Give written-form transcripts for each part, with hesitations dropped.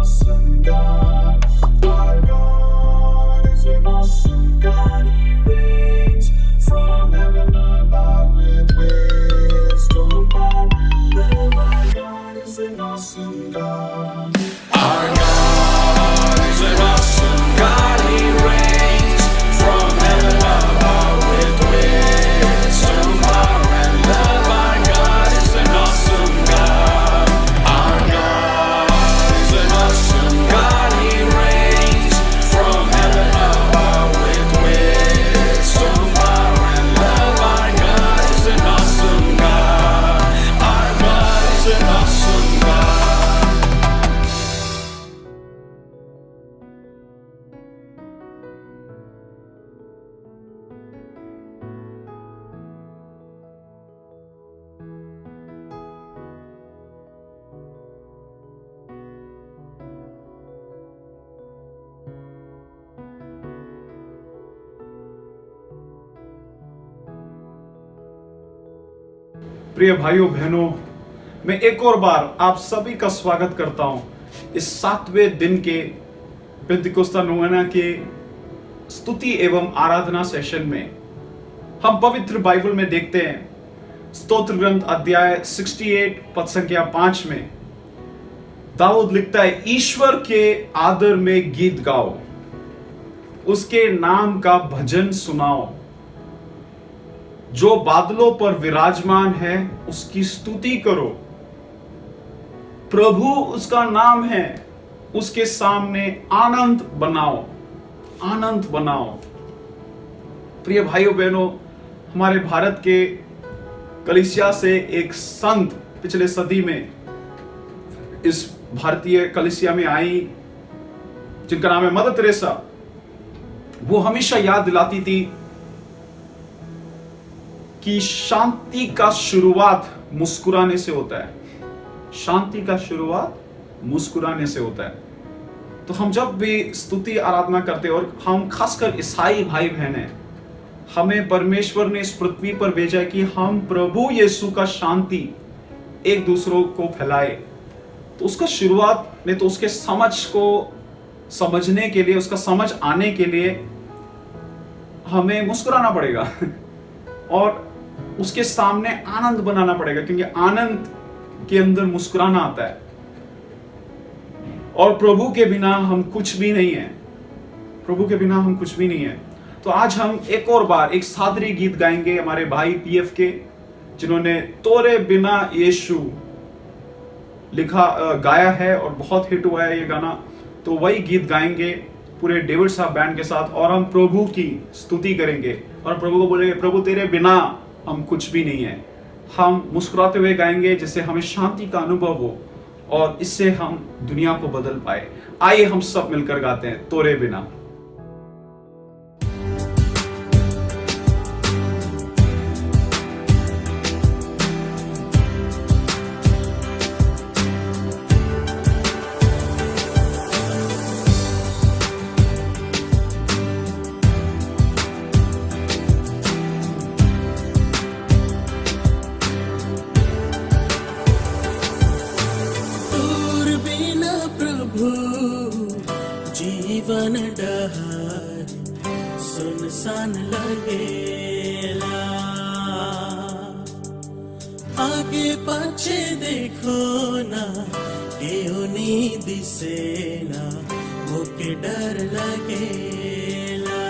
awesome God. Our God is an awesome God. He reigns from heaven above with wisdom, power, and love. Our God is an awesome God. Our God is an awesome God. He reigns from heaven above with wisdom, power, and love. Our God is an awesome God. Our God is an awesome God. He reigns from heaven above with wisdom, power, and love. Our God is an awesome God. Our God is an awesome God. प्रिय भाइयों बहनों, मैं एक और बार आप सभी का स्वागत करता हूं इस 7वें दिन के पेंतिकोस्ता नोवेना के स्तुति एवं आराधना सेशन में। हम पवित्र बाइबल में देखते हैं स्तोत्र ग्रंथ अध्याय 68 पद संख्या 5 में दाऊद लिखता है, ईश्वर के आदर में गीत गाओ, उसके नाम का भजन सुनाओ। जो बादलों पर विराजमान है उसकी स्तुति करो। प्रभु उसका नाम है, उसके सामने आनंद बनाओ, आनंद बनाओ। प्रिय भाइयों बहनों, हमारे भारत के कलीसिया से एक संत पिछले सदी में इस भारतीय कलीसिया में आई, जिनका नाम है मदर तेरेसा। वो हमेशा याद दिलाती थी कि शांति का शुरुआत मुस्कुराने से होता है। शांति का शुरुआत मुस्कुराने से होता है। तो हम जब भी स्तुति आराधना करते हैं, और हम खासकर ईसाई भाई बहन हैं, हमें परमेश्वर ने इस पृथ्वी पर भेजा है कि हम प्रभु यीशु का शांति एक दूसरों को फैलाए। तो उसका शुरुआत नहीं तो उसके समझ को समझने के लिए, उसका समझ आने के लिए हमें मुस्कुराना पड़ेगा और उसके सामने आनंद बनाना पड़ेगा, क्योंकि आनंद के अंदर मुस्कुराना आता है। और प्रभु के बिना हम कुछ भी नहीं है। प्रभु के बिना हम कुछ भी नहीं है। तो आज हम एक और बार एक सादरी गीत गाएंगे हमारे भाई पीएफ के, जिन्होंने तोरे बिना यीशु गाया है और बहुत हिट हुआ है ये गाना। तो वही गीत गाएंगे पूरे डेविड साहब बैंड के साथ, और हम प्रभु की स्तुति करेंगे और प्रभु को बोलेंगे, प्रभु तेरे बिना हम कुछ भी नहीं है। हम मुस्कुराते हुए गाएंगे जिससे हमें शांति का अनुभव हो और इससे हम दुनिया को बदल पाए। आइए हम सब मिलकर गाते हैं तोरे बिना। जीवन डहर सुनसान लगेला, आगे पाछे देखो ना केहू नी दिसे ना, मुके डर लगेला।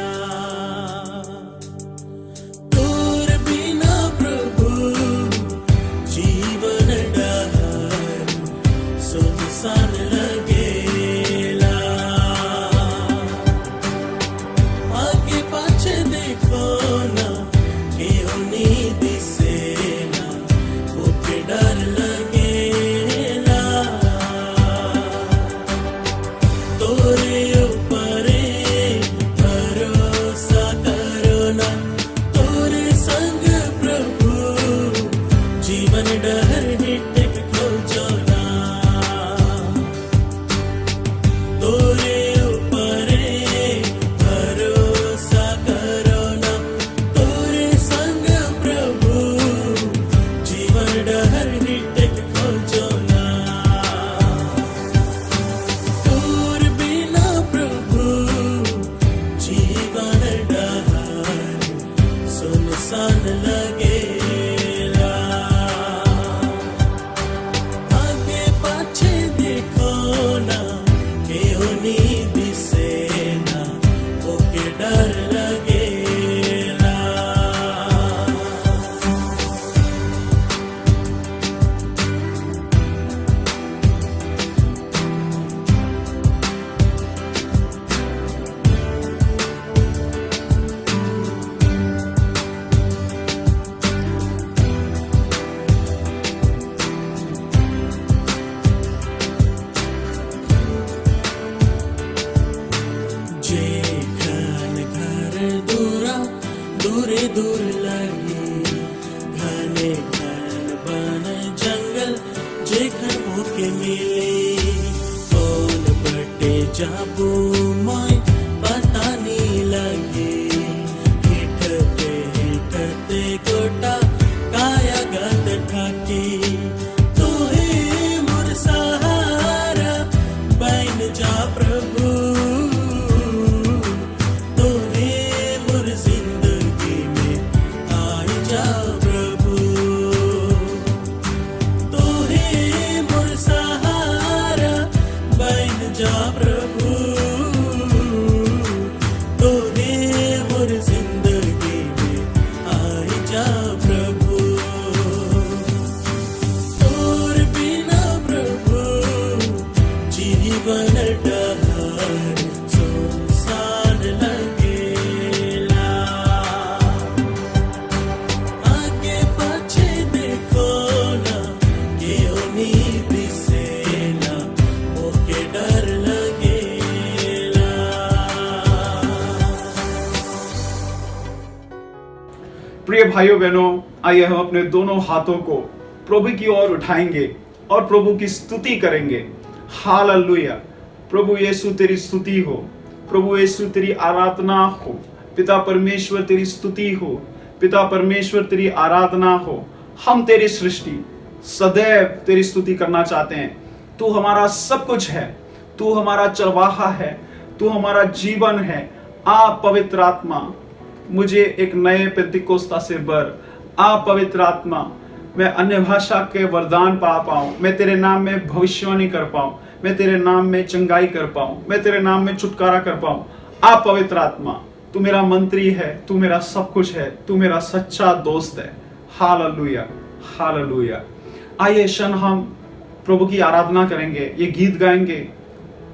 तोर बिना प्रभु जीवन डहर सुनसान लगेला, के मिले कौन बटे जाबू मैं पता नहीं लगे हिटते गोटा काया गत ठाके तू ही मोर सहारा बन जा प्रभु तू ही मोर जिंदगी में आई जा प्रभु तू ही मोर सहारा बन जा प्रभु तू ही मोर जिंदगी में आई जा प्रभु तोर बिना प्रभु जीवन डहर सुनसान लगेला आगे पाछे देखो ना केओ नी दिसेला ओके डर लगेला प्रिय भाइयों बहनों, आइए हम अपने दोनों हाथों को प्रभु की ओर उठाएंगे और प्रभु की स्तुति करेंगे। हालेलुया। प्रभु यीशु तेरी स्तुति हो, प्रभु यीशु तेरी आराधना हो, पिता परमेश्वर तेरी स्तुति हो, पिता परमेश्वर तेरी आराधना हो। हम तेरी सृष्टि सदैव तेरी स्तुति करना चाहते हैं। तू हमारा सब कुछ है, तू हमारा चरवाहा है, तू हमारा जीवन है। आप पवित्र आत्मा मुझे एक नए पेंतिकोस्ता से भर। आप पवित्र आत्मा मैं अन्य भाषा के वरदान पा पाऊं, मैं तेरे नाम में भविष्यवाणी कर पाऊं, मैं तेरे नाम में चंगाई कर पाऊं, मैं तेरे नाम में छुटकारा कर पाऊं। आप पवित्र आत्मा तू मेरा मंत्री है, तू मेरा सब कुछ है, तू मेरा सच्चा दोस्त है। Hallelujah, hallelujah. आइए क्षण हम प्रभु की आराधना करेंगे, ये गीत गाएंगे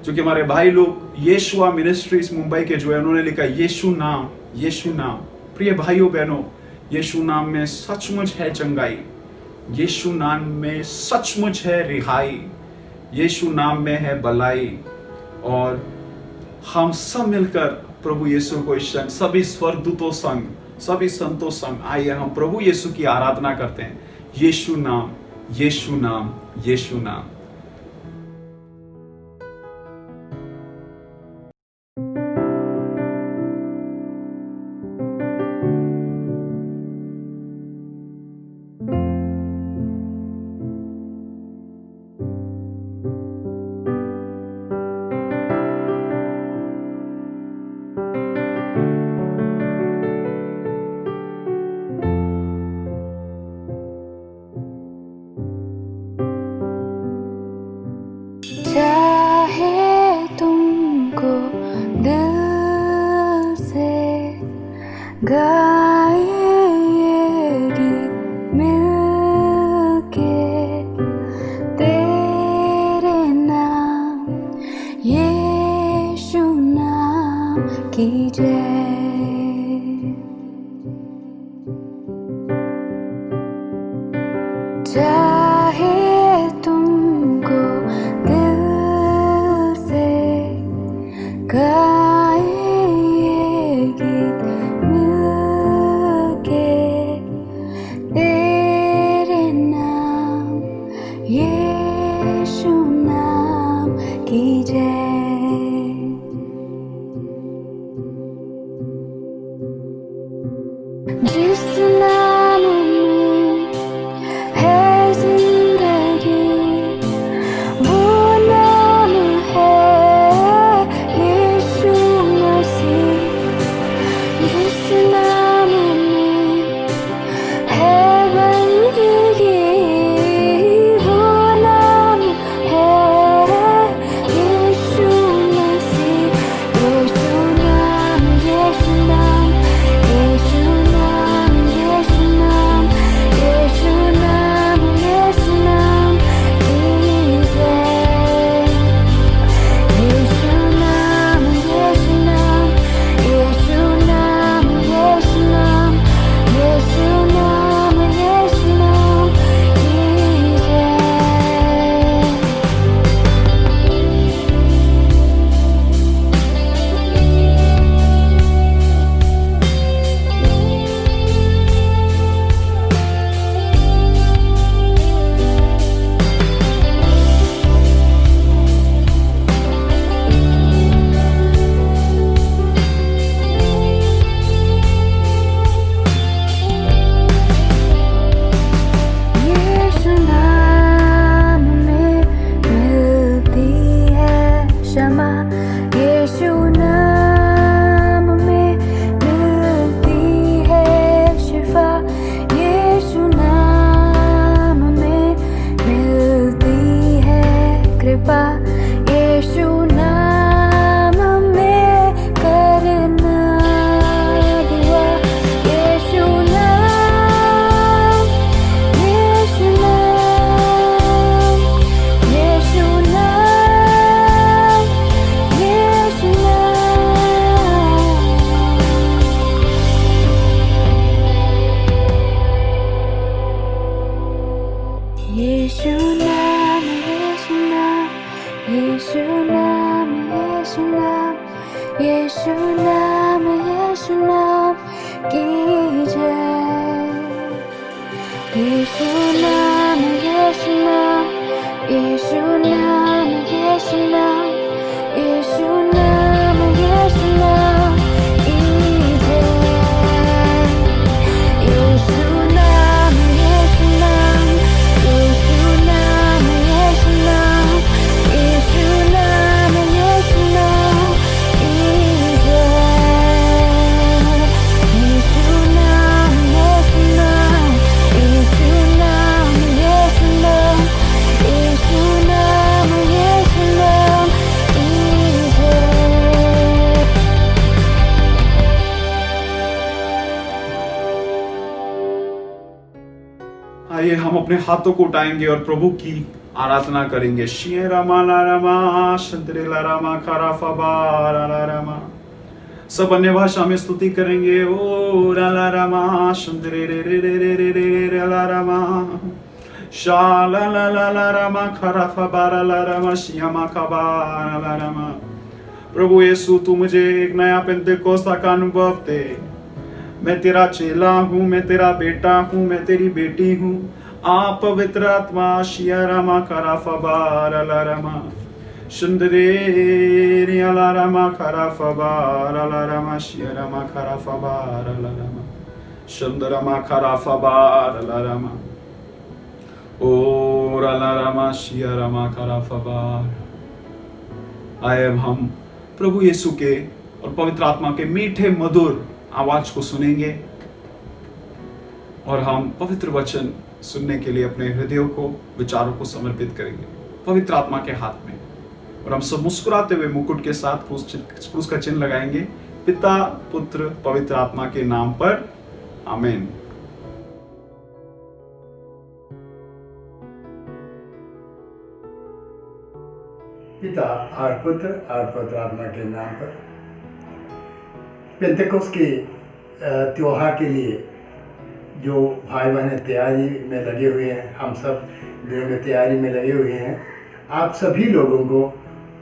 जो कि हमारे भाई लोग यीशुआ मिनिस्ट्रीज मुंबई के जो है उन्होंने लिखा, यीशु नाम, यीशु नाम। प्रिय भाइयों बहनों, यीशु नाम में सचमुच है चंगाई, यीशु नाम में सचमुच है रिहाई, यीशु नाम में है भलाई। और हम सब मिलकर प्रभु यीशु को इस क्षण सभी स्वर्गदूतों संग, सभी संतों संग आइए हम प्रभु यीशु की आराधना करते हैं। यीशु नाम, यीशु नाम, यीशु नाम। चाहे तुमको दिल से गाए ये गीत मिलके तेरे नाम यीशु नाम की जय। चाहे तुमको दिल से गाए ये गीत मिलके तेरे नाम यीशु नाम की जय। जिस नाम में है जिंदगी वो नाम है यीशु मसीह। जिस नाम में है बंदगी वो नाम है यीशु यीशु नाम में मिलती है क्षमा, यीशु नाम में मिलती है शिफा, यीशु नाम में मिलती है कृपा, यीशु नाम में करना दुआ, यीशु नाम, यीशु नाम, यीशु नाम, यीशु नाम, यीशु नाम, यीशु नाम, यीशु नाम, यीशु नाम, यीशु नाम की जय, यीशु नाम, यीशु नाम, यीशु नाम, यीशु नाम, यीशु नाम, यीशु नाम की जय, यीशु नाम, यीशु नाम, यीशु नाम, यीशु नाम, यीशु नाम, यीशु नाम की जय, यीशु नाम, यीशु नाम, यीशु नाम, यीशु नाम, यीशु नाम, यीशु नाम की जय। आइए हम अपने हाथों को उठाएंगे और प्रभु की आराधना करेंगे। शिये रमा ला रमा शंतरे ला रमा खराफा बारा ला रमा। सब अन्य भाषा में स्तुति करेंगे। ओ रा ला रमा शंतरे रे रे रे रे रे रे रे ला रमा शा ला ला ला ला रमा खराफा बारा ला रमा शियामा खबारा ला रमा। प्रभु यीशु तू मुझे एक नया पेंतेकोस्ता का अनुभव दे। मैं तेरा चेला हूँ, मैं तेरा बेटा हूँ, मैं तेरी बेटी हूँ। आप पवित्र आत्मा शिया रमा खराफा बारा ला रमा शंदरे रिया ला रमा खराफा बारा ला रमा शिया रमा खराफा बारा ला रमा शंदरमा खराफा बारा ला रमा ओ ला रमा शिया रमा खराफा बारा। आए अब हम प्रभु यीशु के और पवित्र आत्मा के मीठे मधुर आवाज को सुनेंगे और हम पवित्र वचन सुनने के लिए अपने हृदयों को, विचारों को समर्पित करेंगे पवित्र आत्मा के हाथ में। और हम सब मुस्कुराते हुए मुकुट के साथ क्रूस का चिन्ह लगाएंगे। पिता, पुत्र, पवित्र आत्मा के नाम पर आमीन। पिता और पुत्र और पवित्र आत्मा के नाम पर पेंतेकोस्त के त्योहार के लिए जो भाई बहन तैयारी में लगे हुए हैं, हम सब दिनों में तैयारी में लगे हुए हैं, आप सभी लोगों को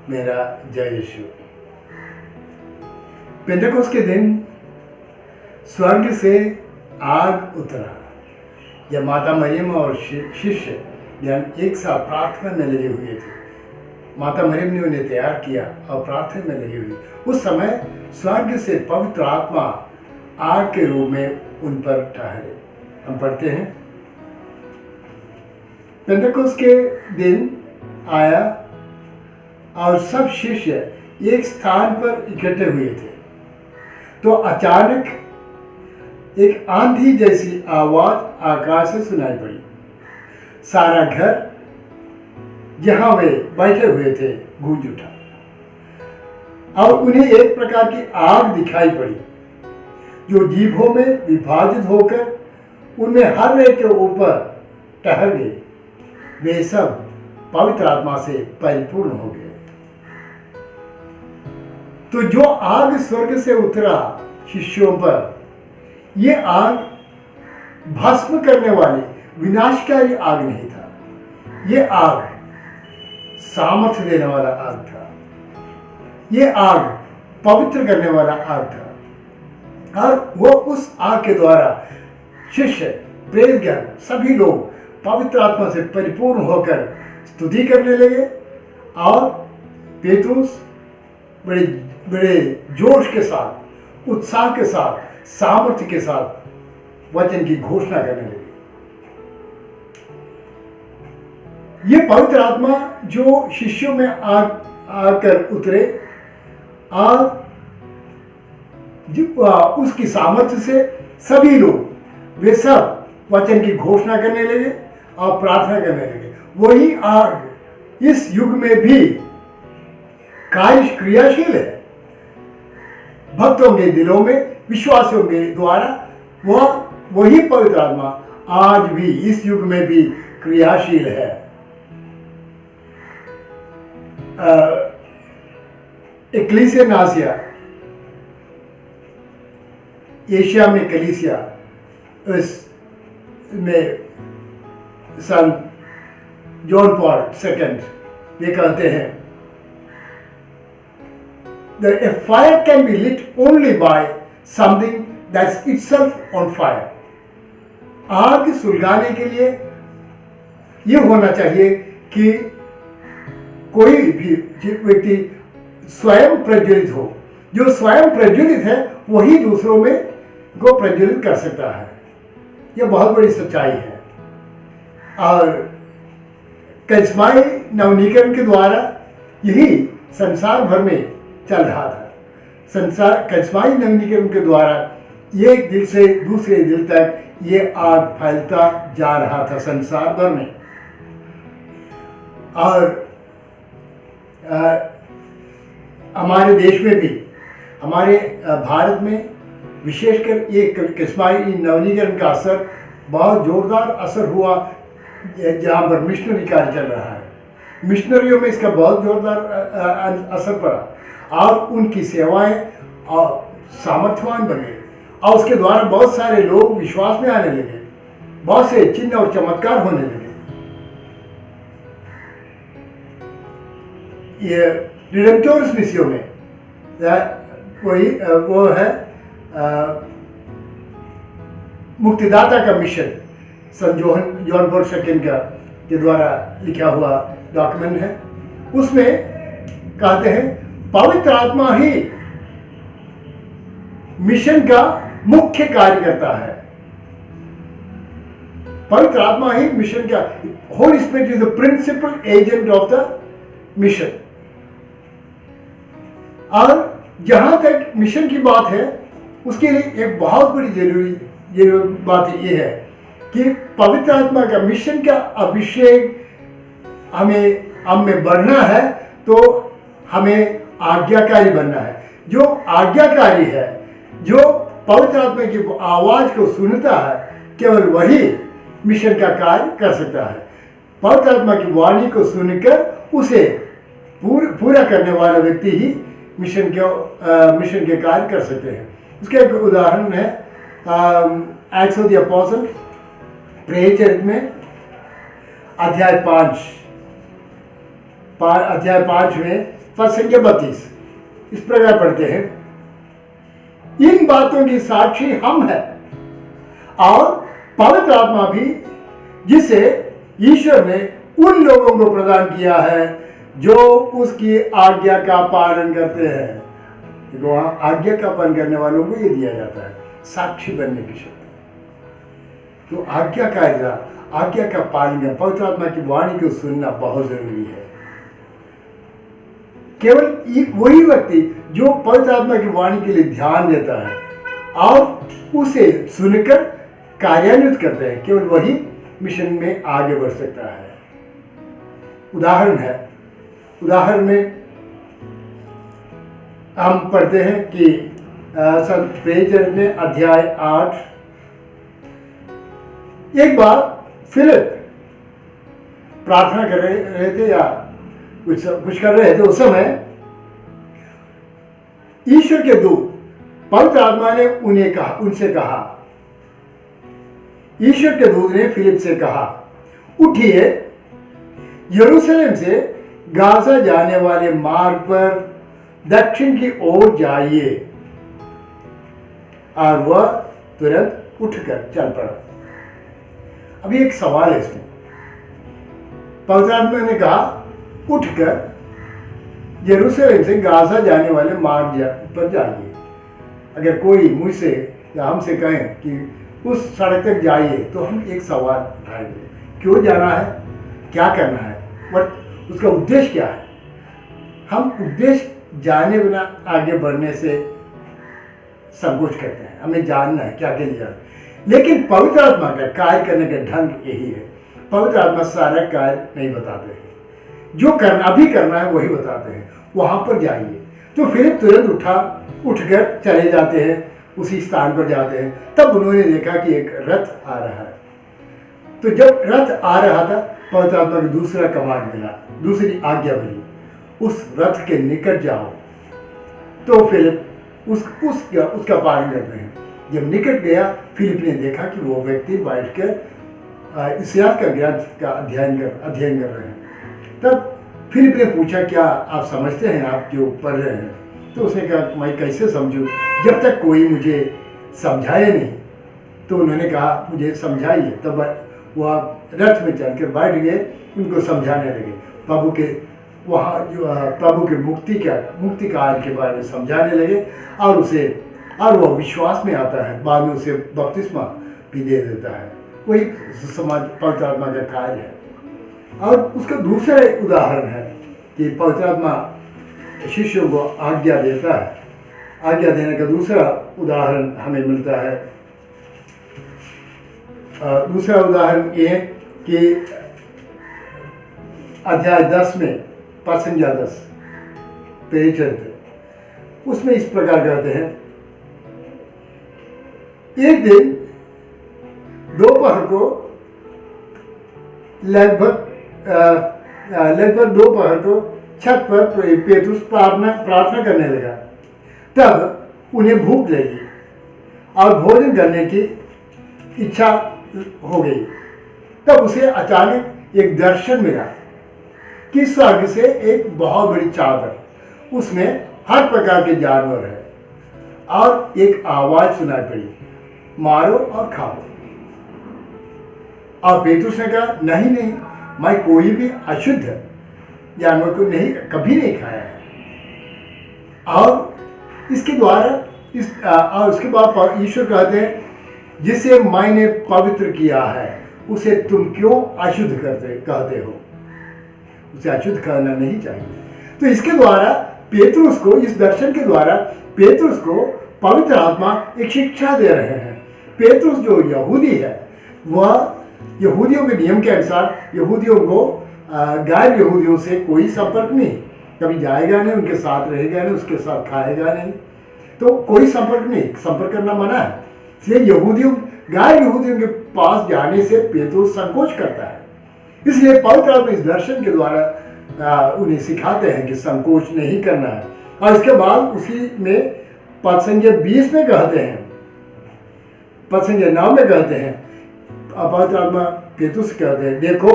मेरा जय यीशु। पेंतेकोस्त के दिन स्वर्ग से आग उतरा। जब माता मरियम और शिष्य एक साथ प्रार्थना में लगे हुए थे, माता मरियम ने उन्हें तैयार किया और प्रार्थना में लगी हुई। उस समय स्वर्ग से पवित्र आत्मा आग के रूप में उन पर ठहरे। हम पढ़ते हैं, पेंतेकोस्त के दिन आया और सब शिष्य एक स्थान पर इकट्ठे हुए थे, तो अचानक एक आंधी जैसी आवाज आकाश से सुनाई पड़ी। सारा घर जहां वे बैठे हुए थे गूंज उठा और उन्हें एक प्रकार की आग दिखाई पड़ी जो जीभों में विभाजित होकर उनमें हर एक के ऊपर ठहर गई। वे सब पवित्र आत्मा से परिपूर्ण हो गए। तो जो आग स्वर्ग से उतरा शिष्यों पर, ये आग भस्म करने वाली विनाशकारी आग नहीं था। ये आग सामर्थ्य देने वाला आग था। ये आग पवित्र करने वाला आग था। और वो उस आग के द्वारा शिष्य, प्रेरितगण, सभी लोग पवित्र आत्मा से परिपूर्ण होकर स्तुति करने लगे और पेतरुस बड़े जोश के साथ, उत्साह के साथ, सामर्थ्य के साथ वचन की घोषणा करने लगे। ये पवित्र आत्मा जो शिष्यों में आकर उतरे और उसकी सामर्थ्य से सभी लोग वे सब वचन की घोषणा करने लगे और प्रार्थना करने लगे। वही आग इस युग में भी क्रियाशील है। भक्तों के दिलों में, विश्वासियों के द्वारा वही पवित्र आत्मा आज भी इस युग में भी क्रियाशील है। एक्लीसिया नासिया, एशिया में कलीसिया, में सन जॉन पॉल II ये कहते हैं, that a fire can be lit only by something that's itself on fire. आग सुलगाने के लिए ये होना चाहिए कि कोई भी व्यक्ति स्वयं प्रज्वलित हो। जो स्वयं प्रज्वलित है वही दूसरों में को प्रज्वलित कर सकता है। यह बहुत बड़ी सच्चाई है। और करिश्माई नवनीकरण के द्वारा यही संसार भर में चल रहा था। करिश्माई नवनीकरण के द्वारा एक दिल से दूसरे दिल तक ये आग फैलता जा रहा था संसार भर में। और हमारे देश में भी, हमारे भारत में विशेषकर ये करिश्माई नवनीकरण का असर बहुत जोरदार असर हुआ, जहाँ पर मिशनरी कार्य चल रहा है। मिशनरियों में इसका बहुत जोरदार असर पड़ा और उनकी सेवाएं और सामर्थ्यवान बने और उसके द्वारा बहुत सारे लोग विश्वास में आने लगे, बहुत से चिन्ह और चमत्कार होने लगे। ये रिडेम्पटोरिस मिसियो में वो है मुक्तिदाता का मिशन, सन जॉन पॉल II के द्वारा लिखा हुआ डॉक्यूमेंट है। उसमें कहते हैं पवित्र आत्मा ही मिशन का मुख्य कार्य करता है। पवित्र आत्मा ही मिशन का, holy spirit is the principal agent of the mission. और जहां तक मिशन की बात है, उसके लिए एक बहुत बड़ी जरूरी बात यह है कि पवित्र आत्मा का मिशन का अभिषेक हमें बढ़ना है तो हमें आज्ञाकारी बनना है। जो आज्ञाकारी है, जो पवित्र आत्मा की आवाज को सुनता है, केवल वही मिशन का कार्य कर सकता है। पवित्र आत्मा की वाणी को सुनकर उसे पूरा करने वाला व्यक्ति ही मिशन के कार्य कर सकते हैं। उसका एक उदाहरण है एक्ट्स ऑफ द अपोस्टल प्रेरित में अध्याय 5 में पद संख्या 32 इस प्रकार पढ़ते हैं, इन बातों की साक्षी हम हैं और पवित्र आत्मा भी जिसे ईश्वर ने उन लोगों को प्रदान किया है जो उसकी आज्ञा का पालन करते हैं। देखो, आज्ञा का पालन करने वालों को ये दिया जाता है साक्षी बनने की शक्ति। तो आज्ञा का पालन करना, पवित्र आत्मा की वाणी को सुनना बहुत जरूरी है। केवल वही व्यक्ति जो पवित्र आत्मा की वाणी के लिए ध्यान देता है और उसे सुनकर कार्यान्वित करते हैं, केवल वही मिशन में आगे बढ़ सकता है। उदाहरण में हम पढ़ते हैं कि संत प्रेरित में अध्याय 8, एक बार फिलिप प्रार्थना कर रहे थे या कुछ कर रहे थे। उस समय ईश्वर के दूत पवित्र आत्मा ने उनसे कहा, ईश्वर के दूत ने फिलिप से कहा, उठिए, यरूशलेम से गाजा जाने वाले मार्ग पर दक्षिण की ओर जाइए। और वह तुरंत उठकर चल पड़ा। अभी एक सवाल है इसमें। पवित्र आत्मा ने कहा उठकर यरूशलेम से गाजा जाने वाले मार्ग पर जाइए। अगर कोई मुझसे या हमसे कहें कि उस सड़क तक जाइए तो हम एक सवाल उठाएंगे, क्यों जाना है? क्या करना है, वट उसका उद्देश्य क्या है। हम उद्देश्य जाने बिना आगे बढ़ने से संकोच करते हैं, हमें जानना है क्या के लिए जाना। लेकिन पवित्र आत्मा का कार्य करने का ढंग यही है। पवित्र आत्मा सारा कार्य नहीं बताते हैं, जो करना अभी करना है वही बताते हैं, वहां पर जाइए। तो फिलिप तुरंत उठकर चले जाते हैं, उसी स्थान पर जाते हैं। तब उन्होंने देखा कि एक रथ आ रहा है। तो जब रथ आ रहा था, पवित्र आत्मा को दूसरा कमांड मिला, दूसरी आज्ञा मिली, उस रथ के निकट जाओ। तो फिलिप उसका पालन करते हैं। जब निकट गया, फिलिप ने देखा कि वो व्यक्ति बैठकर इस्यास का ग्रंथ का अध्ययन कर रहे हैं। तब फिलिप ने पूछा, क्या आप समझते हैं, आप जो पढ़ रहे हैं? तो उसने कहा, मैं कैसे समझूं, जब तक कोई मुझे समझाए नहीं। तो उन्होंने कहा, मुझे समझाइए। तब वह रथ में चलकर बैठ गए, उनको समझाने लगे, प्रभु के वहाँ जो प्रभु के मुक्ति कार्य के बारे में समझाने लगे। और वह विश्वास में आता है, बाद में उसे बपतिस्मा भी दे देता है। वही समाज पवित्र आत्मा का कार्य है। और उसका दूसरा उदाहरण है कि पवित्र आत्मा शिष्यों को आज्ञा देता है। आज्ञा देने का दूसरा उदाहरण हमें मिलता है। दूसरा उदाहरण ये कि अध्याय 10 में, पद संख्या 10 चरित्र, उसमें इस प्रकार कहते हैं, एक दिन दोपहर को लगभग दोपहर को छत पर पेतरुस प्रार्थना करने लगा। तब उन्हें भूख लगी और भोजन करने की इच्छा हो गई। तब उसे अचानक एक दर्शन मिला कि स्वर्ग से एक बहुत बड़ी चादर, उसमें हर प्रकार के जानवर है, और एक आवाज सुनाई पड़ी, मारो और खाओ। और पेतरुस ने कहा, नहीं, मैं कोई भी अशुद्ध जानवर को कभी नहीं खाया है। और इसके द्वारा और उसके बाद ईश्वर कहते हैं, जिसे मैंने पवित्र किया है उसे तुम क्यों अशुद्ध कहते हो। उसे अशुद्ध करना नहीं चाहिए। तो इसके द्वारा पेतरुस को, इस दर्शन के द्वारा पेतरुस को पवित्र आत्मा एक शिक्षा दे रहे हैं। पेतरुस जो यहूदी है, वह यहूदियों के नियम के अनुसार यहूदियों को गैर यहूदियों से कोई संपर्क नहीं, कभी जाएगा नहीं, उनके साथ रहेगा नहीं, उसके साथ खाएगा नहीं, तो कोई संपर्क नहीं, संपर्क करना मना है। इसलिए गैर यहूदियों के पास जाने से पेतरुस संकोच करता है। इसलिए पवित्र आत्मा इस दर्शन के द्वारा उन्हें सिखाते हैं कि संकोच नहीं करना है। और इसके बाद उसी में पद संख्या 20 में कहते हैं, पद संख्या 9 में कहते हैं, पवित्र आत्मा पेतरुस कहते हैं, देखो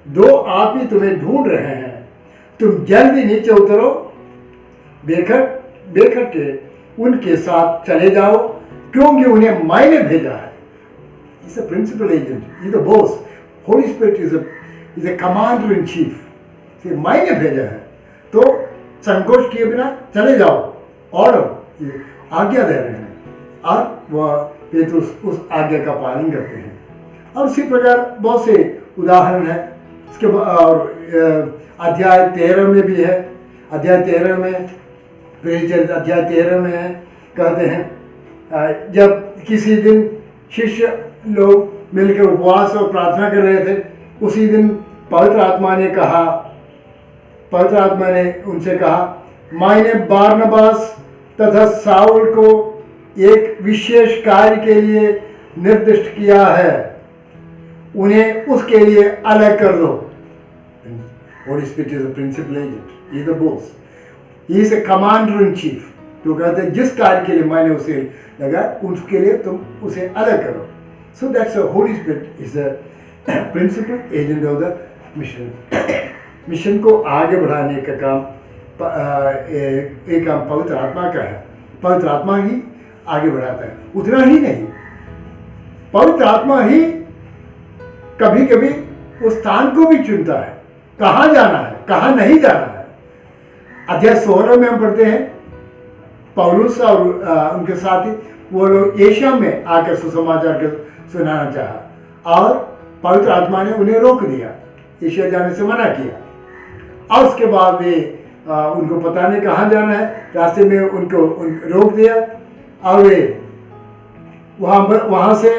2 आदमी तुम्हें ढूंढ रहे हैं, तुम जल्दी नीचे उतरो, बेखट के उनके साथ चले जाओ, क्योंकि उन्हें मैंने भेजा है। He's a principal agent, he's the boss. Holy Spirit is a commander in chief. मैंने भेजा है, तो संकोच किए बिना चले जाओ, और आज्ञा दे रहे हैं। और वह पेतरुस उस आज्ञा का पालन करते हैं। और उसी प्रकार बहुत से उदाहरण है। इसके और अध्याय 13 में भी है। अध्याय 13 में अध्याय 13 में है, कहते हैं, जब किसी दिन शिष्य लोग मिलकर उपवास और प्रार्थना कर रहे थे, उसी दिन पवित्र आत्मा ने उनसे कहा, मैंने बारनबास तथा साउल को एक विशेष कार्य के लिए निर्दिष्ट किया है, उन्हें उसके लिए अलग कर दो। Holy Spirit is a principal agent, he is the boss, he is a commander in chief। तो कहते हैं, जिस कार्य के लिए मैंने उसे लगा, उसके लिए तुम उसे अलग करो। So that's a Holy Spirit is the principal agent of the mission। Mission को आगे बढ़ाने का काम एक काम पवित्र आत्मा का है। पवित्र आत्मा ही आगे बढ़ाता है। उतना ही नहीं, पवित्र आत्मा ही कभी कभी उस स्थान को भी चुनता है, कहाँ जाना है, कहाँ नहीं जाना है। अध्याय 16 में हम पढ़ते हैं, पौलुस और उनके साथी वो लोग एशिया में आकर सुसमाचार के सुनाना चाहा, और पवित्र आत्मा ने उन्हें रोक दिया। एशिया जाने से मना किया। और उसके बाद वे उनको पता नहीं कहाँ जाना है, रास्ते में उनको रोक दिया और वे वहाँ से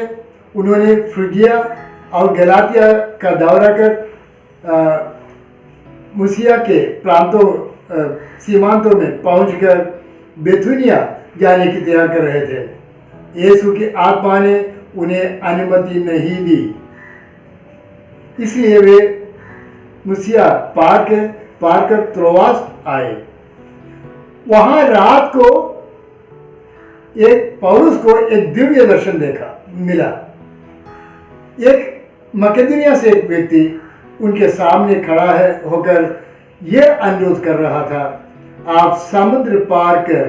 उन्होंने फ्रिगिया और गलातिया का दौरा कर मुसिया के प्रांतों सीमांतों में पहुंचकर बेथुनिया जाने की तैयार कर रहे थे। यीशु की आत्मा ने उन्हें अनुमति नहीं दी, इसलिए वे मुसिया पार कर त्रोआस आए। वहां रात को पौलुस को एक दिव्य दर्शन मिला। एक मकेदोनिया से एक व्यक्ति उनके सामने खड़ा होकर यह अनुरोध कर रहा था, आप समुद्र पार कर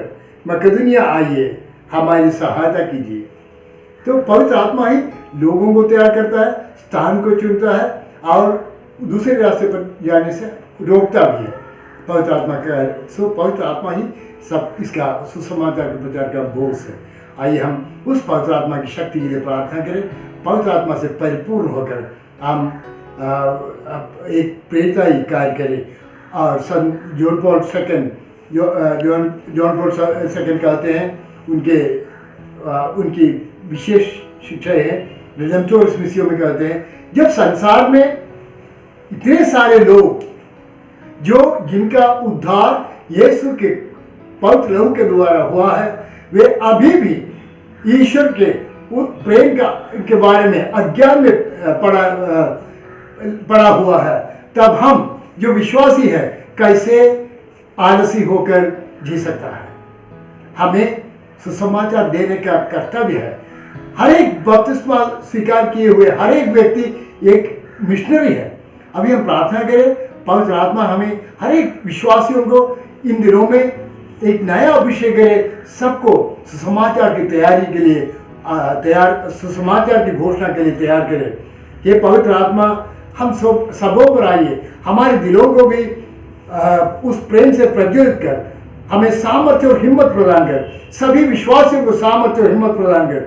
मकेदोनिया आइए, हमारी सहायता कीजिए। तो पवित्र आत्मा ही लोगों को तैयार करता है, स्थान को चुनता है और दूसरे रास्ते पर जाने से रोकता भी है। पवित्र आत्मा ही सब इसका सुसमाचार के प्रचार का बोझ है। आइए हम उस पवित्र आत्मा की शक्ति के लिए प्रार्थना करें। पवित्र आत्मा से परिपूर्ण होकर हम एक प्रेरिताई कार्य करें। और सन जॉन पॉल सेकंड कहते हैं, उनकी विशेष शिक्षा है रिडेम्पटोरिस मिसियो में कहते हैं, जब संसार में इतने सारे लोग जिनका उद्धार यीशु के पवित्र लहू के द्वारा हुआ है, वे अभी भी ईश्वर के प्रेम के बारे में अज्ञान में पड़ा हुआ है, तब हम जो विश्वासी है कैसे आलसी होकर जी सकता है। हमें सुसमाचार देने का कर्तव्य है। हर एक बपतिस्मा स्वीकार किए हुए हर एक व्यक्ति एक मिशनरी है। अभी हम प्रार्थना करें, पवित्र आत्मा हमें हर एक विश्वासियों को इन दिनों में एक नया अभिषेक करे, सबको सुसमाचार की तैयारी के लिए सुसमाचार की घोषणा के लिए तैयार करे। ये पवित्र आत्मा हम सबों पर आइए, हमारे दिलों को भी उस प्रेम से प्रज्वलित कर हमें सामर्थ्य और हिम्मत प्रदान कर, सभी विश्वासियों को सामर्थ्य और हिम्मत प्रदान कर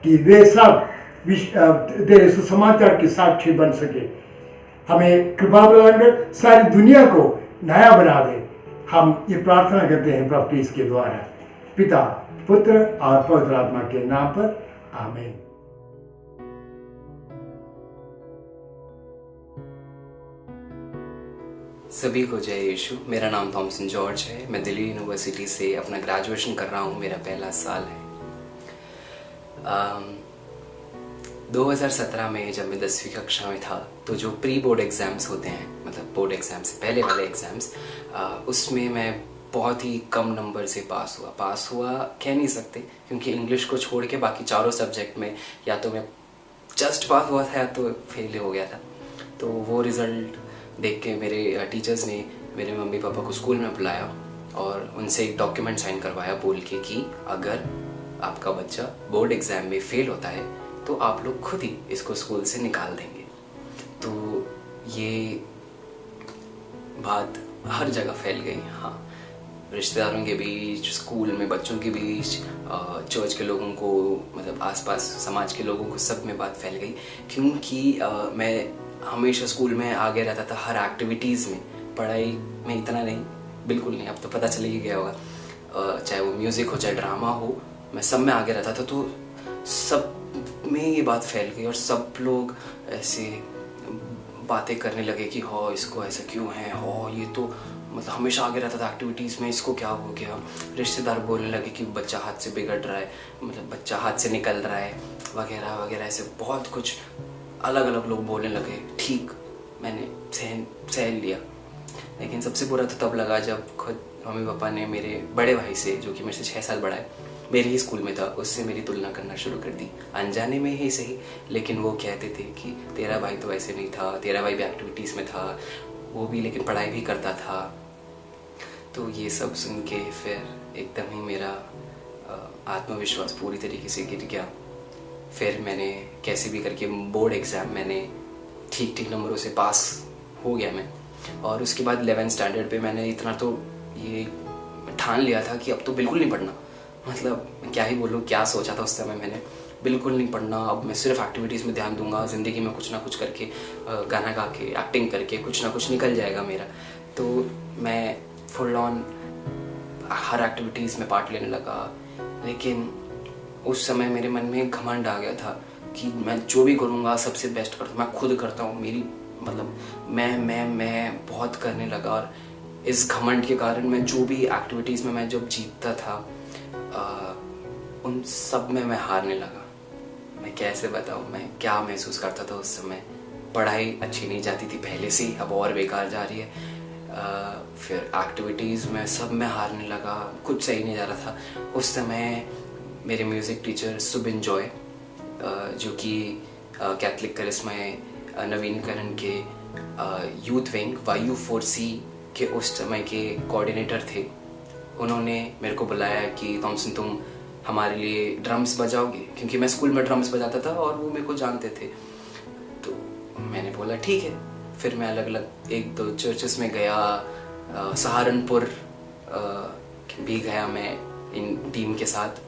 कि वे सब तेरे सुसमाचार के साक्षी बन सके। हमें कृपा प्रदान कर, सारी दुनिया को नया बना दे। हम ये प्रार्थना करते हैं प्रभु यीशु के द्वारा, पिता, पुत्र और पवित्र आत्मा के नाम पर, आमीन। सभी को जय यीशु। मेरा नाम थॉमसन जॉर्ज है। मैं दिल्ली यूनिवर्सिटी से अपना ग्रेजुएशन कर रहा हूँ। मेरा पहला साल है। 2017 में जब मैं 10वीं कक्षा में था, तो जो प्री बोर्ड एग्ज़ाम्स होते हैं, मतलब बोर्ड एग्ज़ाम से पहले वाले एग्ज़ाम्स, उसमें मैं बहुत ही कम नंबर से पास हुआ कह नहीं सकते, क्योंकि इंग्लिश को छोड़ के बाकी चारों सब्जेक्ट में या तो मैं जस्ट पास हुआ था या तो फेल हो गया था। तो वो रिज़ल्ट देख के मेरे टीचर्स ने मेरे मम्मी पापा को स्कूल में बुलाया और उनसे एक डॉक्यूमेंट साइन करवाया बोल के कि अगर आपका बच्चा बोर्ड एग्ज़ाम में फेल होता है तो आप लोग खुद ही इसको स्कूल से निकाल देंगे। तो ये बात हर जगह फैल गई। हाँ, रिश्तेदारों के बीच, स्कूल में बच्चों के बीच, चर्च के लोगों को, मतलब आसपास समाज के लोगों को, सब में बात फैल गई। क्योंकि मैं हमेशा स्कूल में आगे रहता था हर एक्टिविटीज़ में, पढ़ाई में इतना नहीं, बिल्कुल नहीं। अब तो पता चल ही गया होगा, चाहे वो म्यूज़िक हो चाहे ड्रामा हो, मैं सब में आगे रहता था। तो सब में ये बात फैल गई और सब लोग ऐसे बातें करने लगे कि हाँ इसको ऐसा क्यों है, हाँ ये तो मतलब हमेशा आगे रहता था एक्टिविटीज़ में, इसको क्या हो गया। रिश्तेदार बोलने लगे कि बच्चा हाथ से बिगड़ रहा है, मतलब बच्चा हाथ से निकल रहा है वगैरह वगैरह, ऐसे बहुत कुछ अलग अलग लोग बोलने लगे। ठीक, मैंने सहन लिया। लेकिन सबसे बुरा तो तब लगा जब खुद मम्मी पापा ने मेरे बड़े भाई से, जो कि मेरे से 6 साल बड़ा है, मेरे ही स्कूल में था, उससे मेरी तुलना करना शुरू कर दी, अनजाने में ही सही। लेकिन वो कहते थे कि तेरा भाई तो ऐसे नहीं था, तेरा भाई भी एक्टिविटीज़ में था, वो भी लेकिन पढ़ाई भी करता था। तो ये सब सुन के फिर एकदम ही मेरा आत्मविश्वास पूरी तरीके से गिर गया। फिर मैंने कैसे भी करके बोर्ड एग्ज़ाम मैंने ठीक नंबरों से पास हो गया मैं। और उसके बाद 11th स्टैंडर्ड पे मैंने इतना तो ये ठान लिया था कि अब तो बिल्कुल नहीं पढ़ना। मतलब क्या ही बोलूँ, क्या सोचा था उस समय मैंने। बिल्कुल नहीं पढ़ना, अब मैं सिर्फ एक्टिविटीज़ में ध्यान दूंगा, ज़िंदगी में कुछ ना कुछ करके गाना गा के एक्टिंग करके कुछ ना कुछ निकल जाएगा मेरा। तो मैं फुल ऑन हर एक्टिविटीज़ में पार्ट लेने लगा। लेकिन उस समय मेरे मन में एक घमंड आ गया था कि मैं जो भी करूँगा सबसे बेस्ट करता हूँ, मैं खुद करता हूँ, मेरी मतलब मैं बहुत करने लगा। और इस घमंड के कारण मैं जो भी एक्टिविटीज़ में मैं जब जीतता था उन सब में मैं हारने लगा। मैं कैसे बताऊँ मैं क्या महसूस करता था उस समय। पढ़ाई अच्छी नहीं जाती थी पहले से ही, अब और बेकार जा रही है। फिर एक्टिविटीज़ में सब में हारने लगा, कुछ सही नहीं जा रहा था। उस समय मेरे म्यूज़िक टीचर सुबिन जॉय जो कि कैथलिक करिश्मा नवीनकरण के यूथ विंग YU4C के उस समय के कोऑर्डिनेटर थे। उन्होंने मेरे को बुलाया कि थॉमसन तुम हमारे लिए ड्रम्स बजाओगे, क्योंकि मैं स्कूल में ड्रम्स बजाता था और वो मेरे को जानते थे। तो मैंने बोला ठीक है। फिर मैं अलग अलग 1-2 चर्चेस में गया, सहारनपुर भी गया मैं इन टीम के साथ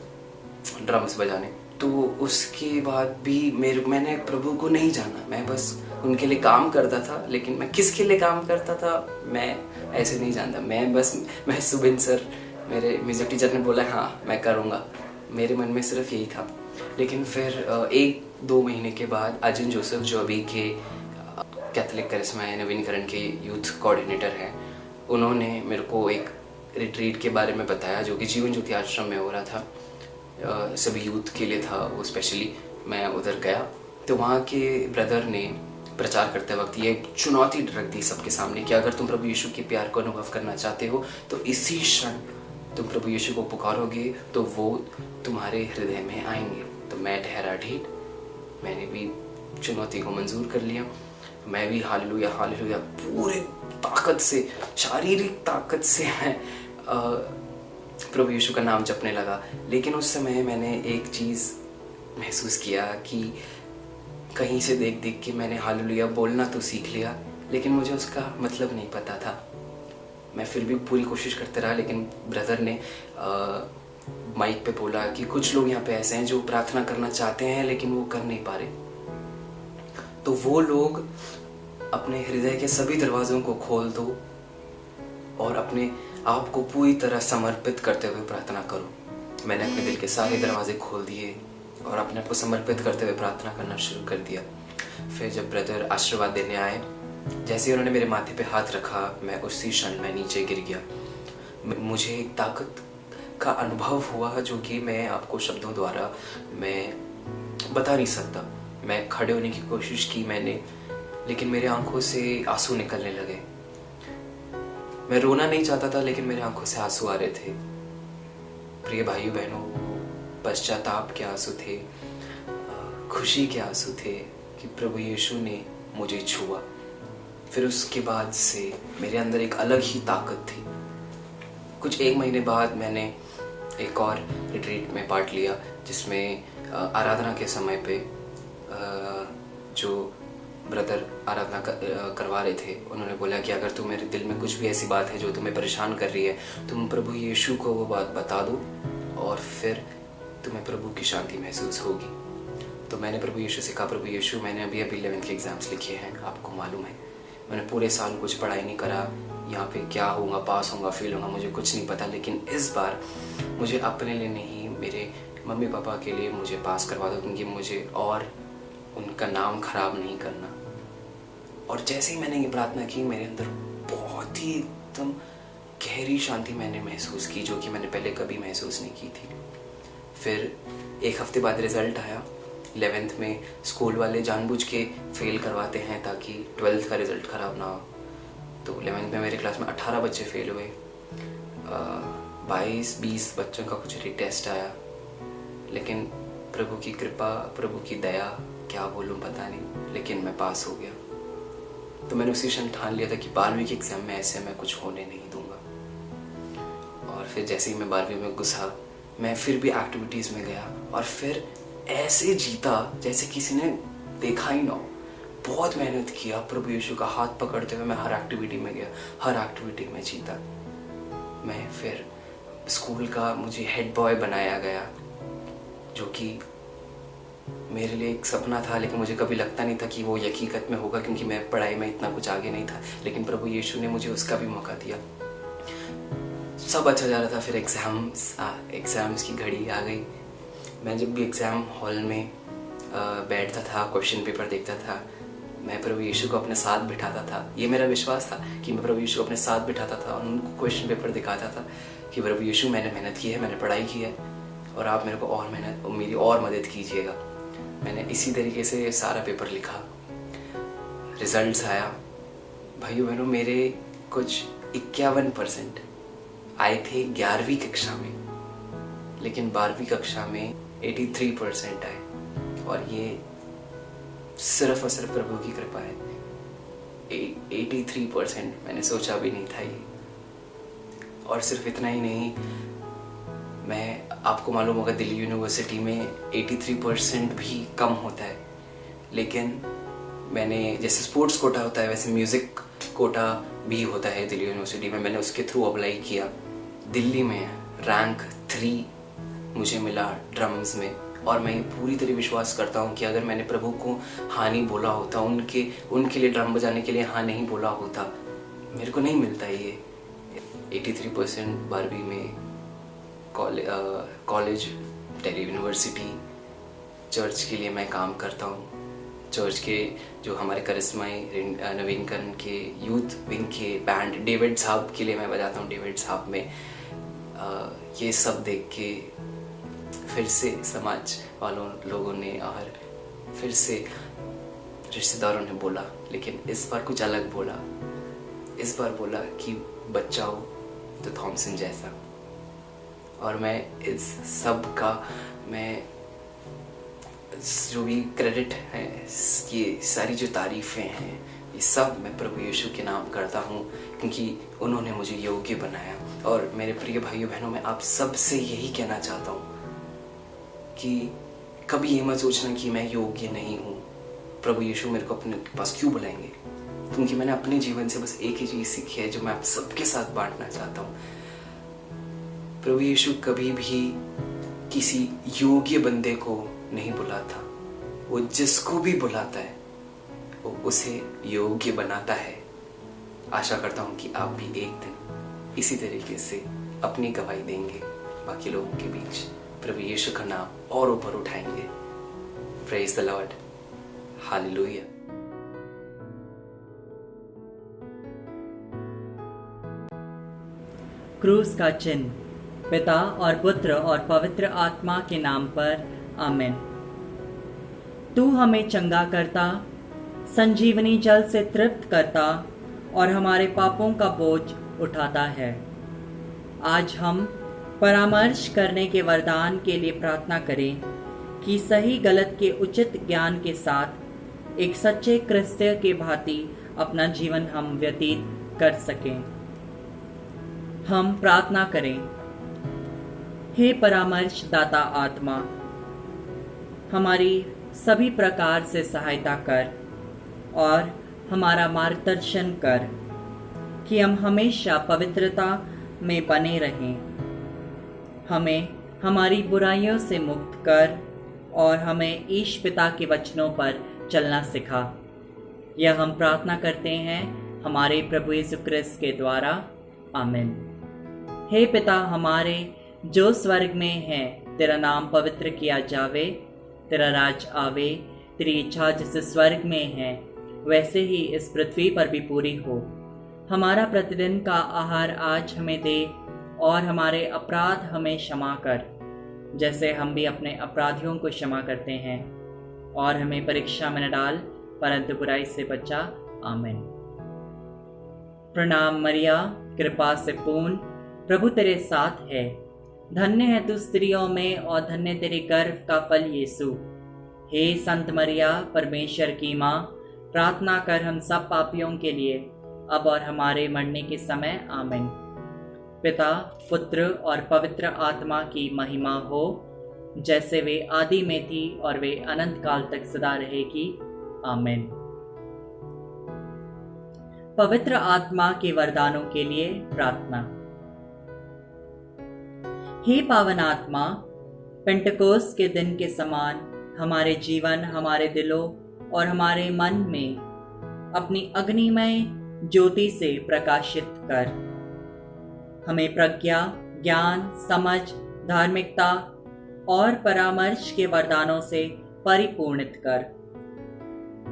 ड्रम्स बजाने। तो उसके बाद भी मैंने प्रभु को नहीं जाना, मैं बस उनके लिए काम करता था। लेकिन मैं किसके लिए काम करता था मैं ऐसे नहीं जानता। मैं सुबिन सर मेरे म्यूज़िक टीचर ने बोला हाँ मैं करूँगा, मेरे मन में सिर्फ यही था। लेकिन फिर 1-2 महीने के बाद अजन जोसेफ जो अभी के कैथलिक करिश्मा नवीनकरण के यूथ कोऑर्डिनेटर हैं, उन्होंने मेरे को एक रिट्रीट के बारे में बताया जो कि जीवन ज्योति आश्रम में हो रहा था। सभी यूथ के लिए था वो स्पेशली। मैं उधर गया तो वहाँ के ब्रदर ने प्रचार करते वक्त ये चुनौती रख दी सबके सामने कि अगर तुम प्रभु यीशु के प्यार को अनुभव करना चाहते हो तो इसी क्षण तुम प्रभु यीशु को पुकारोगे तो वो तुम्हारे हृदय में आएंगे। तो मैं ठहरा ढीठ, मैंने भी चुनौती को मंजूर कर लिया। मैं भी हालेलुया हालेलुया पूरे ताकत से, शारीरिक ताकत से मैं प्रभु यीशु का नाम जपने लगा। लेकिन उस समय मैंने एक चीज़ महसूस किया कि कहीं से देख देख के मैंने हालेलुया बोलना तो सीख लिया, लेकिन मुझे उसका मतलब नहीं पता था। मैं फिर भी पूरी कोशिश करते रहा। लेकिन ब्रदर ने माइक पे बोला कि कुछ लोग यहाँ पे ऐसे हैं जो प्रार्थना करना चाहते हैं लेकिन वो कर नहीं पा रहे। तो वो लोग अपने हृदय के सभी दरवाज़ों को खोल दो और अपने आप को पूरी तरह समर्पित करते हुए प्रार्थना करो। मैंने अपने दिल के सारे दरवाजे खोल दिए और अपने आप को समर्पित करते हुए प्रार्थना करना शुरू कर दिया। फिर जब ब्रदर आशीर्वाद देने आए, जैसे उन्होंने मेरे माथे पे हाथ रखा, मैं उसी क्षण में नीचे गिर गया। मुझे एक ताकत का अनुभव हुआ जो कि मैं आपको शब्दों द्वारा मैं बता नहीं सकता। मैं खड़े होने की कोशिश की मैंने, लेकिन मेरे आंखों से आंसू निकलने लगे। मैं रोना नहीं चाहता था लेकिन मेरे आंखों से आंसू आ रहे थे। प्रिय भाइयों बहनों, पश्चाताप के आंसू थे, खुशी के आंसू थे कि प्रभु यीशु ने मुझे छुआ। फिर उसके बाद से मेरे अंदर एक अलग ही ताकत थी। कुछ 1 महीने बाद मैंने एक और रिट्रीट में पार्ट लिया जिसमें आराधना के समय पे जो ब्रदर आराधना करवा रहे थे, उन्होंने बोला कि अगर तुम्हारे दिल में कुछ भी ऐसी बात है जो तुम्हें परेशान कर रही है, तुम प्रभु यीशु को वो बात बता दो और फिर तुम्हें प्रभु की शांति महसूस होगी। तो मैंने प्रभु यीशु से कहा, प्रभु यीशु मैंने अभी 11th के एग्ज़ाम्स लिखे हैं, आपको मालूम है मैंने पूरे साल कुछ पढ़ाई नहीं करा, यहाँ पे क्या होगा, पास होगा फेल होगा मुझे कुछ नहीं पता, लेकिन इस बार मुझे अपने लिए नहीं मेरे मम्मी पापा के लिए मुझे पास करवा दो, क्योंकि मुझे और उनका नाम खराब नहीं करना। और जैसे ही मैंने ये प्रार्थना की, मेरे अंदर बहुत ही एकदम गहरी शांति मैंने महसूस की जो कि मैंने पहले कभी महसूस नहीं की थी। फिर 1 हफ्ते बाद रिज़ल्ट आया। 11th में स्कूल वाले जानबूझ के फेल करवाते हैं ताकि 12th का रिज़ल्ट ख़राब ना हो। तो 11th में मेरे क्लास में 18 बच्चे फेल हुए, 22-20 बच्चों का कुछ रीटेस्ट आया। लेकिन प्रभु की कृपा, प्रभु की दया, क्या बोलूँ पता नहीं, लेकिन मैं पास हो गया। तो मैंने उसी क्षण ठान लिया था कि 12वीं के एग्ज़ाम में ऐसे मैं कुछ होने नहीं दूंगा। और फिर जैसे ही मैं 12वीं में घुसा, मैं फिर भी एक्टिविटीज़ में गया और फिर ऐसे जीता जैसे किसी ने देखा ही ना हो। बहुत मेहनत किया, प्रभु यीशु का हाथ पकड़ते हुए मैं हर एक्टिविटी में गया, हर एक्टिविटी में जीता। मैं फिर स्कूल का मुझे हेड बॉय बनाया गया, जो कि मेरे लिए एक सपना था, लेकिन मुझे कभी लगता नहीं था कि वो हकीकत में होगा, क्योंकि मैं पढ़ाई में इतना कुछ आगे नहीं था। लेकिन प्रभु यीशु ने मुझे उसका भी मौका दिया। सब अच्छा जा रहा था, फिर एग्ज़ाम्स की घड़ी आ गई। मैं जब भी एग्ज़ाम हॉल में बैठता था, क्वेश्चन पेपर देखता था, मैं प्रभु यीशु को अपने साथ बिठाता था। ये मेरा विश्वास था कि मैं प्रभु यीशु को अपने साथ बिठाता था और उनको क्वेश्चन पेपर दिखाता था कि प्रभु यीशु, मैंने मेहनत की है, मैंने पढ़ाई की है, और आप मेरे को और मेरी और मदद कीजिएगा। मैंने इसी तरीके से सारा पेपर लिखा। रिजल्ट्स आया, भाइयों बहनों, मेरे कुछ 51% आए थे 11वीं कक्षा में, लेकिन 12वीं कक्षा में 83% आए, और ये सिर्फ और सिर्फ प्रभु की कृपा है। 83% मैंने सोचा भी नहीं था ये। और सिर्फ इतना ही नहीं, मैं आपको मालूम होगा दिल्ली यूनिवर्सिटी में 83% भी कम होता है, लेकिन मैंने, जैसे स्पोर्ट्स कोटा होता है वैसे म्यूज़िक कोटा भी होता है दिल्ली यूनिवर्सिटी में, मैंने उसके थ्रू अप्लाई किया। दिल्ली में रैंक 3 मुझे मिला ड्रम्स में, और मैं पूरी तरह विश्वास करता हूँ कि अगर मैंने प्रभु को हाँ नहीं बोला होता, उनके लिए ड्रम बजाने के लिए हाँ नहीं बोला होता, मेरे को नहीं मिलता ये। 83% 12वीं में कॉलेज, दिल्ली यूनिवर्सिटी, चर्च के लिए मैं काम करता हूँ। चर्च के जो हमारे करिश्माई नवीनकरण के यूथ विंग के बैंड डेविड साहब के लिए मैं बजाता हूँ, डेविड साहब में। ये सब देख के फिर से समाज वालों लोगों ने और फिर से रिश्तेदारों ने बोला, लेकिन इस बार कुछ अलग बोला। इस बार बोला कि बच्चा हो तो थॉमसन जैसा। और मैं इस सब का, मैं जो भी क्रेडिट है, ये सारी जो तारीफ़ें हैं, ये सब मैं प्रभु यीशु के नाम करता हूँ, क्योंकि उन्होंने मुझे योग्य बनाया। और मेरे प्रिय भाइयों बहनों, मैं आप सब से यही कहना चाहता हूँ कि कभी ये मत सोचना कि मैं योग्य नहीं हूँ, प्रभु यीशु मेरे को अपने पास क्यों बुलाएंगे, क्योंकि मैंने अपने जीवन से बस एक ही चीज़ सीखी है जो मैं आप सबके साथ बांटना चाहता हूँ। प्रभु यीशु कभी भी किसी योग्य बंदे को नहीं बुलाता, वो जिसको भी बुलाता है वो उसे योग्य बनाता है। आशा करता हूँ कि आप भी एक दिन इसी तरीके से अपनी गवाही देंगे, बाकी लोगों के बीच प्रभु यीशु का नाम और ऊपर उठाएंगे। Praise the Lord, hallelujah. क्रूस का चिन्ह। पिता और पुत्र और पवित्र आत्मा के नाम पर आमीन। तू हमें चंगा करता, संजीवनी जल से तृप्त करता और हमारे पापों का बोझ उठाता है। आज हम परामर्श करने के वरदान के लिए प्रार्थना करें कि सही गलत के उचित ज्ञान के साथ एक सच्चे क्रिस्तीय के भांति अपना जीवन हम व्यतीत कर सकें। हम प्रार्थना करें। हे परामर्श दाता आत्मा, हमारी सभी प्रकार से सहायता कर और हमारा मार्गदर्शन कर कि हम हमेशा पवित्रता में बने रहें। हमें हमारी बुराइयों से मुक्त कर और हमें ईश पिता के वचनों पर चलना सिखा। यह हम प्रार्थना करते हैं हमारे प्रभु यीशु क्रिस्त के द्वारा, आमीन। हे पिता हमारे जो स्वर्ग में है, तेरा नाम पवित्र किया जावे, तेरा राज आवे, तेरी इच्छा जैसे स्वर्ग में है वैसे ही इस पृथ्वी पर भी पूरी हो। हमारा प्रतिदिन का आहार आज हमें दे और हमारे अपराध हमें क्षमा कर, जैसे हम भी अपने अपराधियों को क्षमा करते हैं, और हमें परीक्षा में न डाल परंतु बुराई से बचा, आमीन। प्रणाम मरिया, कृपा से पूर्ण, प्रभु तेरे साथ है। धन्य है तू स्त्रियों में और धन्य तेरे गर्भ का फल यीशु। हे संत मरिया, परमेश्वर की माँ, प्रार्थना कर हम सब पापियों के लिए अब और हमारे मरने के समय, आमीन। पिता, पुत्र और पवित्र आत्मा की महिमा हो, जैसे वे आदि में थी और वे अनंत काल तक सदा रहेगी, आमीन। पवित्र आत्मा के वरदानों के लिए प्रार्थना। हे पावन आत्मा, पेंटकोस्त के दिन के समान हमारे जीवन, हमारे दिलों और हमारे मन में अपनी अग्निमय ज्योति से प्रकाशित कर। हमें प्रज्ञा, ज्ञान, समझ, धार्मिकता और परामर्श के वरदानों से परिपूर्णित कर।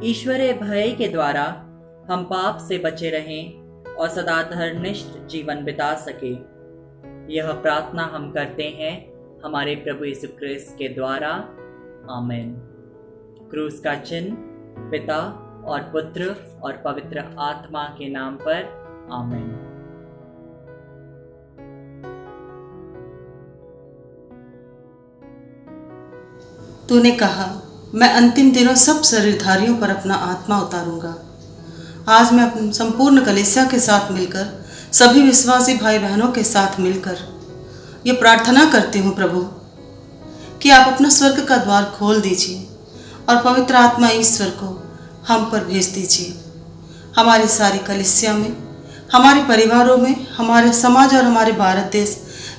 ईश्वरीय भय के द्वारा हम पाप से बचे रहें और सदा धर्मनिष्ठ जीवन बिता सके। यह प्रार्थना हम करते हैं हमारे प्रभु यीशु क्रिस्त के द्वारा। आमीन। क्रूस का चिन्ह पिता और पुत्र और पवित्र आत्मा के नाम पर। आमीन। तूने कहा, मैं अंतिम दिनों सब शरीरधारियों पर अपना आत्मा उतारूंगा। आज मैं अपनी संपूर्ण कलीसिया के साथ मिलकर, सभी विश्वासी भाई बहनों के साथ मिलकर ये प्रार्थना करती हूँ प्रभु कि आप अपना स्वर्ग का द्वार खोल दीजिए और पवित्र आत्मा ईश्वर को हम पर भेज दीजिए। हमारी सारी कलीसिया में, हमारे परिवारों में, हमारे समाज और हमारे भारत देश,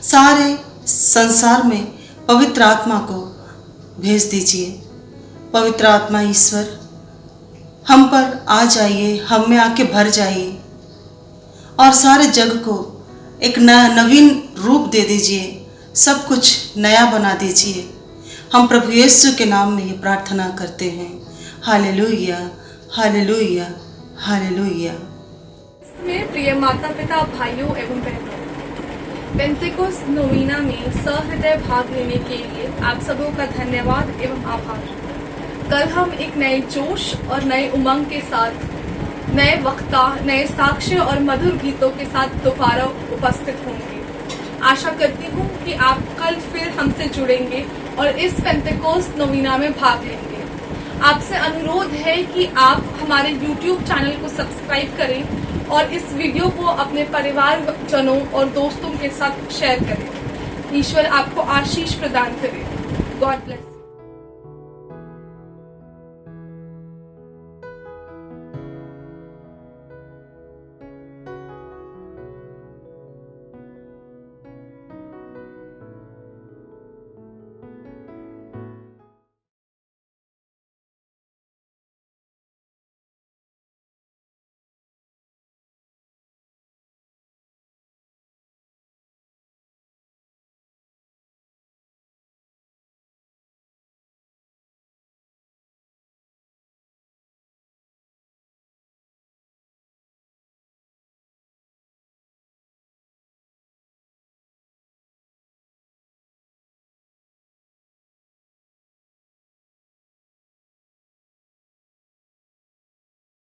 सारे संसार में पवित्र आत्मा को भेज दीजिए। पवित्र आत्मा ईश्वर हम पर आ जाइए, हम में आके भर जाइए और सारे जग को एक नवीन रूप दे दीजिए, सब कुछ नया बना दीजिए। हम प्रभु यीशु के नाम में ये प्रार्थना करते हैं। Hallelujah, hallelujah, hallelujah. में प्रिय माता पिता, भाइयों एवं बहनों, पेंटेकोस्ट नोवीना में सहृदय भाग लेने के लिए आप सबों का धन्यवाद एवं आभार। कल हम एक नए जोश और नए उमंग के साथ, नए वक्ता, नए साक्ष्य और मधुर गीतों के साथ दोबारा उपस्थित होंगे। आशा करती हूँ कि आप कल फिर हमसे जुड़ेंगे और इस पेंटेकोस्ट नोवीना में भाग लेंगे। आपसे अनुरोध है कि आप हमारे YouTube चैनल को सब्सक्राइब करें और इस वीडियो को अपने परिवारजनों और दोस्तों के साथ शेयर करें। ईश्वर आपको आशीष प्रदान करे। God bless.